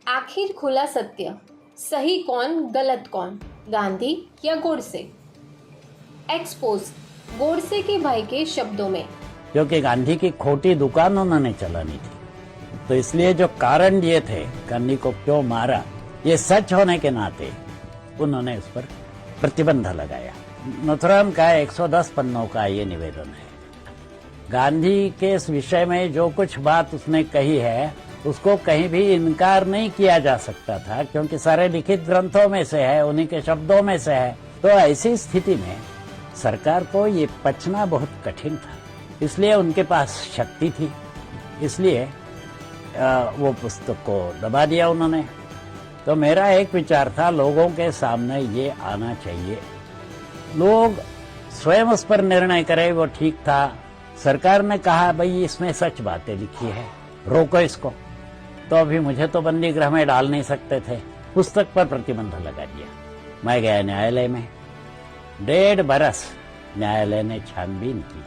आखिर खुला सत्य, सही कौन गलत कौन, गांधी या गोडसे? एक्सपोज, गोडसे के भाई के शब्दों में। क्योंकि गांधी की खोटी दुकान उन्होंने चलानी थी, तो इसलिए जो कारण ये थे गांधी को क्यों मारा, ये सच होने के नाते उन्होंने उस पर प्रतिबंध लगाया। नथुराम का 110 पन्नों का ये निवेदन है। गांधी के इस विषय में जो कुछ बात उसने कही है उसको कहीं भी इनकार नहीं किया जा सकता था, क्योंकि सारे लिखित ग्रंथों में से है, उन्हीं के शब्दों में से है। तो ऐसी स्थिति में सरकार को ये पचना बहुत कठिन था, इसलिए उनके पास शक्ति थी, इसलिए वो पुस्तक को दबा दिया उन्होंने। तो मेरा एक विचार था, लोगों के सामने ये आना चाहिए, लोग स्वयं उस पर निर्णय करें, वो ठीक था। सरकार ने कहा भाई इसमें सच बातें लिखी है, रोको इसको, तो अभी मुझे तो बंदी गृह में डाल नहीं सकते थे, पुस्तक पर प्रतिबंध लगा दिया। मैं गया न्यायालय में, 1.5 बरस न्यायालय ने छानबीन की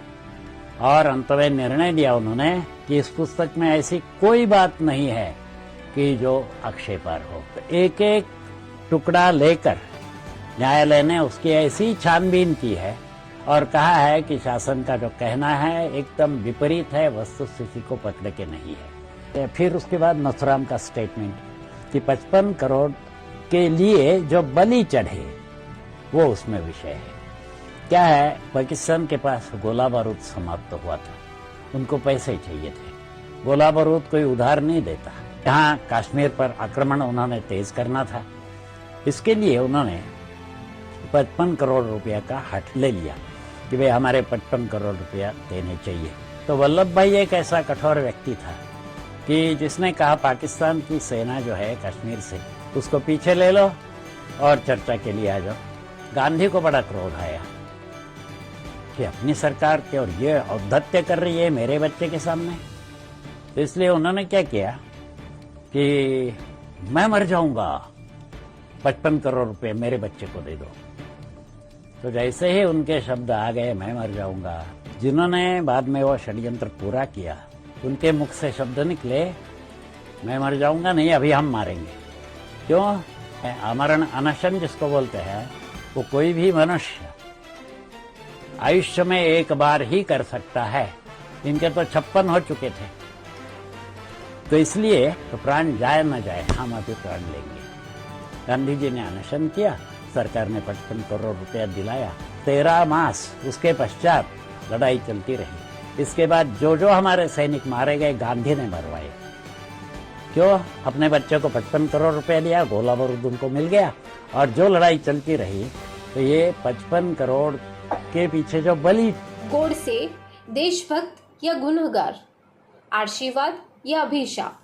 और अंत में निर्णय दिया उन्होंने कि इस पुस्तक में ऐसी कोई बात नहीं है कि जो आक्षेपार्ह हो। तो एक एक टुकड़ा लेकर न्यायालय ने उसकी ऐसी छानबीन की है और कहा है कि शासन का जो कहना है एकदम विपरीत है, वस्तुस्थिति को पकड़ के नहीं है। फिर उसके बाद नथुराम का स्टेटमेंट कि 55 करोड़ के लिए जो बलि चढ़े वो उसमें विषय है। क्या है, पाकिस्तान के पास गोला बारूद समाप्त हुआ था, उनको पैसे चाहिए थे, गोला बारूद कोई उधार नहीं देता। यहाँ कश्मीर पर आक्रमण उन्होंने तेज करना था, इसके लिए उन्होंने 55 करोड़ रुपया का हट ले लिया कि भाई हमारे 55 करोड़ रुपया देने चाहिए। तो वल्लभ भाई एक ऐसा कठोर व्यक्ति था कि जिसने कहा पाकिस्तान की सेना जो है कश्मीर से उसको पीछे ले लो और चर्चा के लिए आ जाओ। गांधी को बड़ा क्रोध आया कि अपनी सरकार की और ये औद्धत्य कर रही है मेरे बच्चे के सामने। तो इसलिए उन्होंने क्या किया कि मैं मर जाऊंगा, 55 करोड़ रुपए मेरे बच्चे को दे दो। तो जैसे ही उनके शब्द आ गए मैं मर जाऊंगा, जिन्होंने बाद में वो षड्यंत्र पूरा किया उनके मुख से शब्द निकले मैं मर जाऊंगा नहीं, अभी हम मारेंगे। क्यों? आमरण अनशन जिसको बोलते हैं, वो कोई भी मनुष्य आयुष्य में एक बार ही कर सकता है, इनके तो 56 हो चुके थे। तो इसलिए तो प्राण जाए न जाए हम अभी प्राण लेंगे। गांधी जी ने अनशन किया, सरकार ने 55 करोड़ रुपया दिलाया। 13 मास उसके पश्चात लड़ाई चलती रही। इसके बाद जो जो हमारे सैनिक मारे गए गांधी ने मरवाए। क्यों? अपने बच्चे को 55 करोड़ रुपया दिया, गोला बारूद उनको मिल गया, और जो लड़ाई चलती रही तो ये 55 करोड़ के पीछे जो बलि। गोडसे देशभक्त या गुनहगार, आशीर्वाद या अभिशाप?